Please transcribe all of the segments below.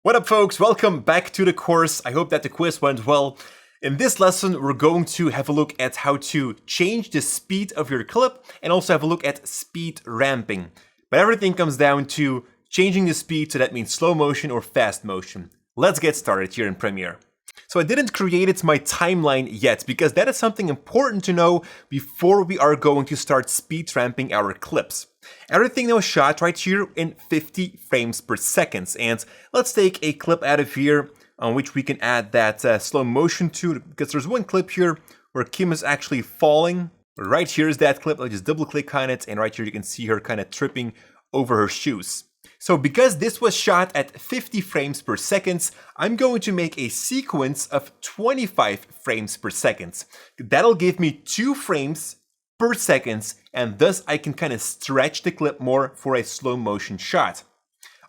What up, folks? Welcome back to the course. I hope that the quiz went well. In this lesson, we're going to have a look at how to change the speed of your clip and also have a look at speed ramping. But everything comes down to changing the speed, so that means slow motion or fast motion. Let's get started here in Premiere. So I didn't create my timeline yet because that is something important to know before we are going to start speed ramping our clips. Everything was shot right here in 50 frames per second. And let's take a clip out of here on which we can add that slow motion to, because there's one clip here where Kim is actually falling. Right here is that clip. I'll just double click on it, and right here you can see her kind of tripping over her shoes. So because this was shot at 50 frames per second, I'm going to make a sequence of 25 frames per second. That'll give me 2 frames per second, and thus I can kind of stretch the clip more for a slow motion shot.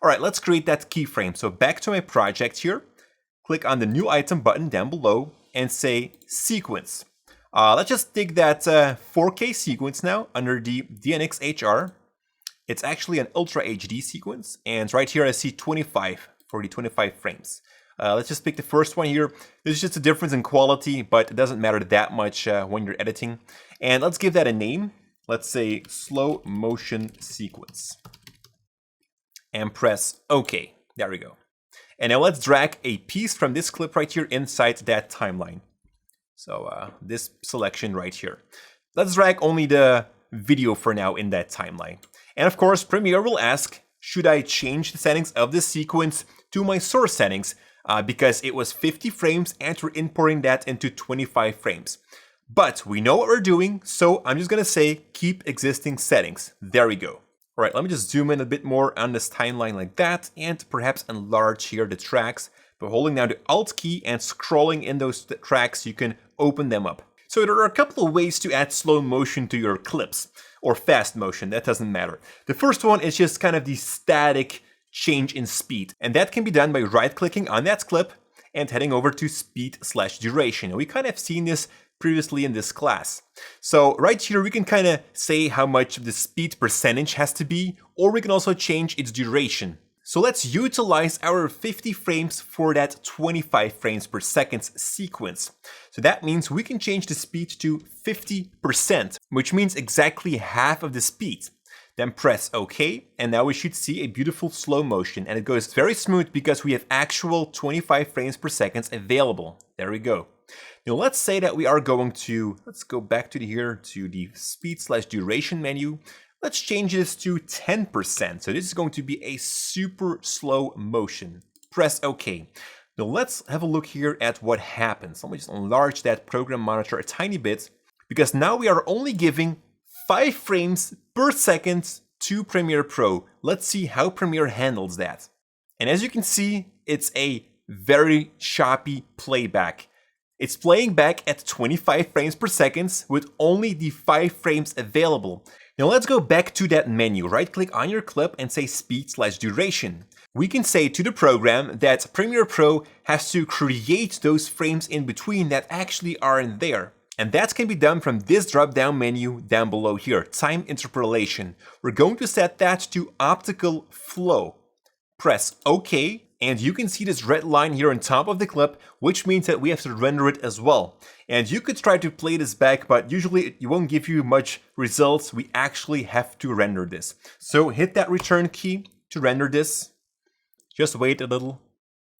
All right, let's create that keyframe. So back to my project here, click on the new item button down below and say sequence. Let's just take that 4K sequence now under the DNxHR. It's actually an Ultra HD sequence, and right here I see 25 for the 25 frames. Let's just pick the first one here. There's just a difference in quality, but it doesn't matter that much when you're editing. And let's give that a name. Let's say slow motion sequence. And press OK. There we go. And now let's drag a piece from this clip right here inside that timeline. So this selection right here. Let's drag only the video for now in that timeline. And of course, Premiere will ask, should I change the settings of this sequence to my source settings? Because it was 50 frames and we're importing that into 25 frames. But we know what we're doing, so I'm just gonna say keep existing settings. There we go. All right, let me just zoom in a bit more on this timeline like that, and perhaps enlarge here the tracks. By holding down the Alt key and scrolling in those tracks, you can open them up. So there are a couple of ways to add slow motion to your clips, or fast motion, that doesn't matter. The first one is just kind of the static change in speed, and that can be done by right-clicking on that clip and heading over to speed/duration. We kind of seen this previously in this class. So right here we can kind of say how much the speed percentage has to be, or we can also change its duration. So let's utilize our 50 frames for that 25 frames per second sequence. So that means we can change the speed to 50%, which means exactly half of the speed. Then press OK, and now we should see a beautiful slow motion, and it goes very smooth because we have actual 25 frames per second available. There we go. Now let's say that we are going to, let's go back to here to the speed/duration menu. Let's change this to 10%. So this is going to be a super slow motion. Press OK. Now let's have a look here at what happens. Let me just enlarge that program monitor a tiny bit, because now we are only giving 5 frames per second to Premiere Pro. Let's see how Premiere handles that. And as you can see, it's a very choppy playback. It's playing back at 25 frames per second with only the 5 frames available. Now let's go back to that menu. Right-click on your clip and say speed/duration. We can say to the program that Premiere Pro has to create those frames in between that actually aren't there. And that can be done from this drop-down menu down below here, time interpolation. We're going to set that to optical flow. Press OK, and you can see this red line here on top of the clip, which means that we have to render it as well. And you could try to play this back, but usually it won't give you much results. We actually have to render this. So hit that return key to render this. Just wait a little.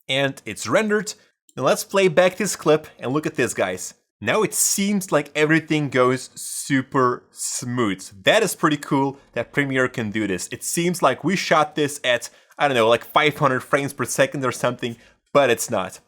And it's rendered. Now let's play back this clip and look at this, guys. Now it seems like everything goes super smooth. That is pretty cool that Premiere can do this. It seems like we shot this at, I don't know, like 500 frames per second or something, but it's not.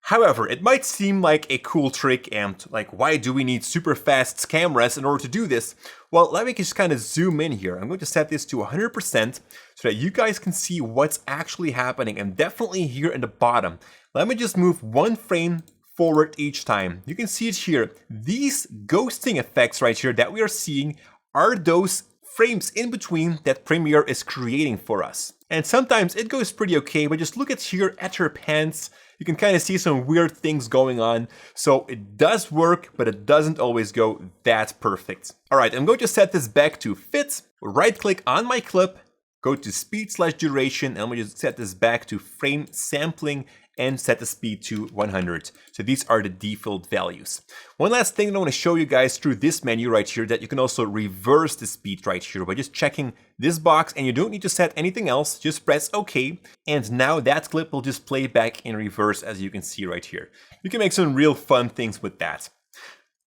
However, it might seem like a cool trick, and like, why do we need super fast cameras in order to do this? Well, let me just kind of zoom in here. I'm going to set this to 100% so that you guys can see what's actually happening, and definitely here in the bottom. Let me just move 1 frame forward each time. You can see it here. These ghosting effects right here that we are seeing are those frames in between that Premiere is creating for us. And sometimes it goes pretty okay, but just look at here at her pants. You can kind of see some weird things going on. So it does work, but it doesn't always go that perfect. All right, I'm going to set this back to fit. Right click on my clip, go to speed/duration, and I'm gonna just set this back to frame sampling and set the speed to 100. So these are the default values. One last thing that I want to show you guys through this menu right here, that you can also reverse the speed right here by just checking this box, and you don't need to set anything else, just press OK, and now that clip will just play back in reverse, as you can see right here. You can make some real fun things with that.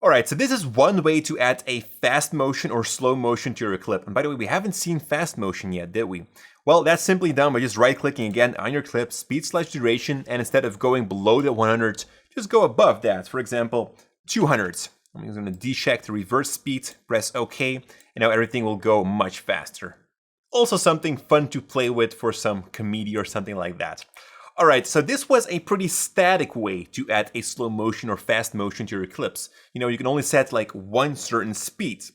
Alright, so this is one way to add a fast motion or slow motion to your clip. And by the way, we haven't seen fast motion yet, did we? Well, that's simply done by just right-clicking again on your clip, speed/duration, and instead of going below the 100, just go above that. For example, 200. I'm just going to decheck the reverse speed, press OK, and now everything will go much faster. Also something fun to play with for some comedy or something like that. Alright, so this was a pretty static way to add a slow motion or fast motion to your clips. You know, you can only set like one certain speed.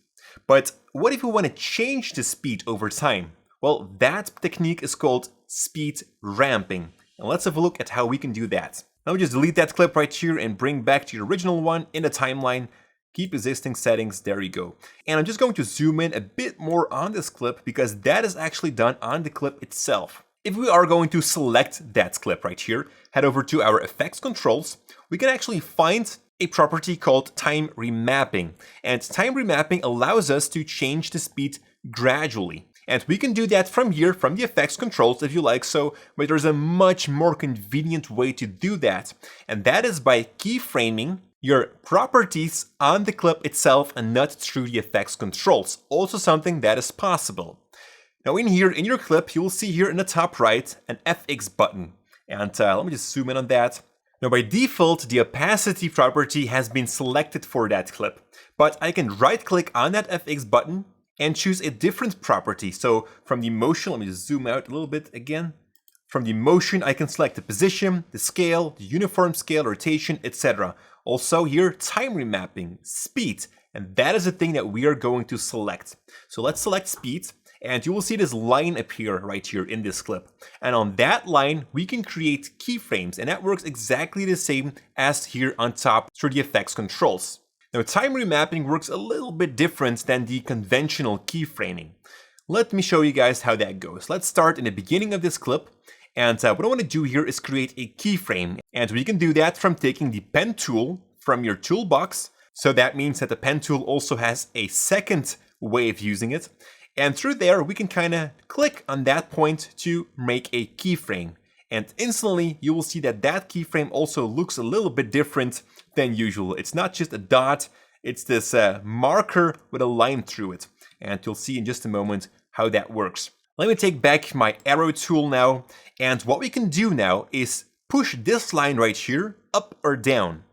But what if you want to change the speed over time? Well, that technique is called speed ramping. And let's have a look at how we can do that. Now we just delete that clip right here and bring back to the original one in the timeline. Keep existing settings, there you go. And I'm just going to zoom in a bit more on this clip because that is actually done on the clip itself. If we are going to select that clip right here, head over to our effects controls, we can actually find a property called time remapping. And time remapping allows us to change the speed gradually. And we can do that from here, from the effects controls if you like so, but there's a much more convenient way to do that. And that is by keyframing your properties on the clip itself and not through the effects controls. Also something that is possible. Now in here, in your clip, you will see here in the top right, an FX button. And let me just zoom in on that. Now by default, the opacity property has been selected for that clip. But I can right click on that FX button and choose a different property. So from the motion, let me just zoom out a little bit again. From the motion, I can select the position, the scale, the uniform scale, rotation, etc. Also here, time remapping, speed. And that is the thing that we are going to select. So let's select speed. And you will see this line appear right here in this clip. And on that line, we can create keyframes, and that works exactly the same as here on top through the effects controls. Now, time remapping works a little bit different than the conventional keyframing. Let me show you guys how that goes. Let's start in the beginning of this clip. And what I want to do here is create a keyframe. And we can do that from taking the pen tool from your toolbox. So that means that the pen tool also has a second way of using it. And through there, we can kind of click on that point to make a keyframe. And instantly, you will see that that keyframe also looks a little bit different than usual. It's not just a dot, it's this marker with a line through it. And you'll see in just a moment how that works. Let me take back my arrow tool now. And what we can do now is push this line right here up or down.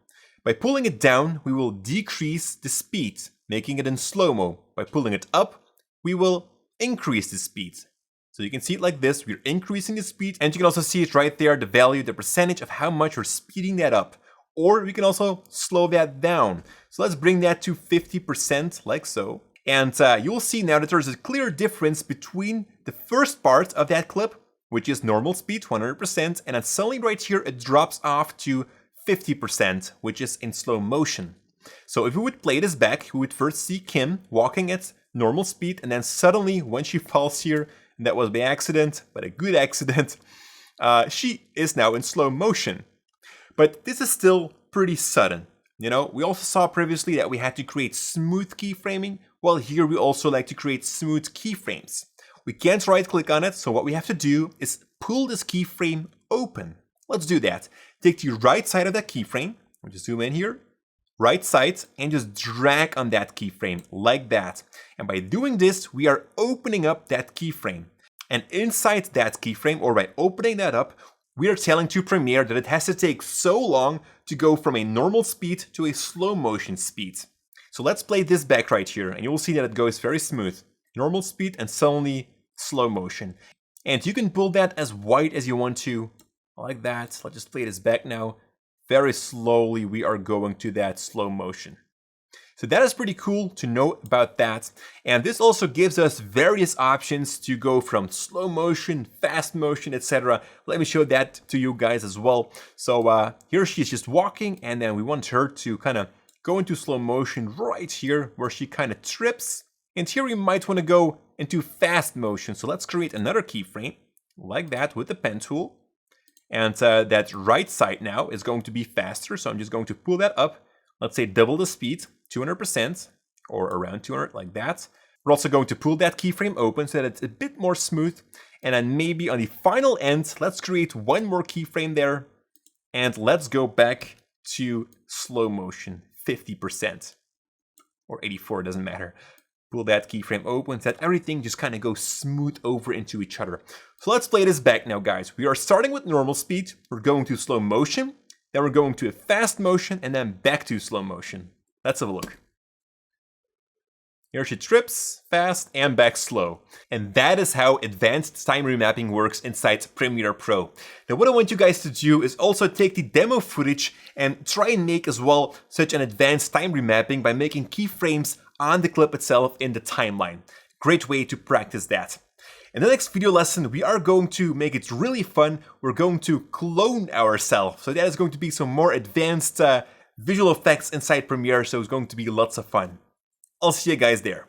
By pulling it down, we will decrease the speed, making it in slow-mo. By pulling it up, we will increase the speed. So you can see it like this, we're increasing the speed, and you can also see it right there, the value, the percentage of how much we're speeding that up. Or we can also slow that down. So let's bring that to 50%, like so. And you'll see now that there's a clear difference between the first part of that clip, which is normal speed, 100%, and then suddenly right here, it drops off to 50%, which is in slow motion. So if we would play this back, we would first see Kim walking at normal speed, and then suddenly when she falls here, and that was by accident, but a good accident, she is now in slow motion. But this is still pretty sudden. You know, we also saw previously that we had to create smooth keyframing. Well, here we also like to create smooth keyframes. We can't right click on it, so what we have to do is pull this keyframe open. Let's do that. Take the right side of that keyframe, we'll just zoom in here, right side, and just drag on that keyframe like that. And by doing this, we are opening up that keyframe. And inside that keyframe, or by opening that up, we are telling to Premiere that it has to take so long to go from a normal speed to a slow motion speed. So let's play this back right here, and you'll see that it goes very smooth. Normal speed and suddenly slow motion. And you can pull that as wide as you want to, like that. Let's just play this back now. Very slowly we are going to that slow motion. So that is pretty cool to know about that. And this also gives us various options to go from slow motion, fast motion, etc. Let me show that to you guys as well. So here she's just walking, and then we want her to kind of go into slow motion right here where she kind of trips And here we might want to go into fast motion. So let's create another keyframe like that with the pen tool. And that right side now is going to be faster. So I'm just going to pull that up. Let's say double the speed, 200% or around 200 like that. We're also going to pull that keyframe open so that it's a bit more smooth. And then maybe on the final end, let's create one more keyframe there. And let's go back to slow motion, 50% or 84, doesn't matter. Pull that keyframe open so that everything just kind of goes smooth over into each other. So let's play this back now, guys. We are starting with normal speed. We're going to slow motion. Then we're going to a fast motion and then back to slow motion. Let's have a look. Here she trips, fast, and back slow. And that is how advanced time remapping works inside Premiere Pro. Now what I want you guys to do is also take the demo footage and try and make as well such an advanced time remapping by making keyframes on the clip itself in the timeline. Great way to practice that. In the next video lesson, we are going to make it really fun. We're going to clone ourselves. So that is going to be some more advanced visual effects inside Premiere, so it's going to be lots of fun. I'll see you guys there.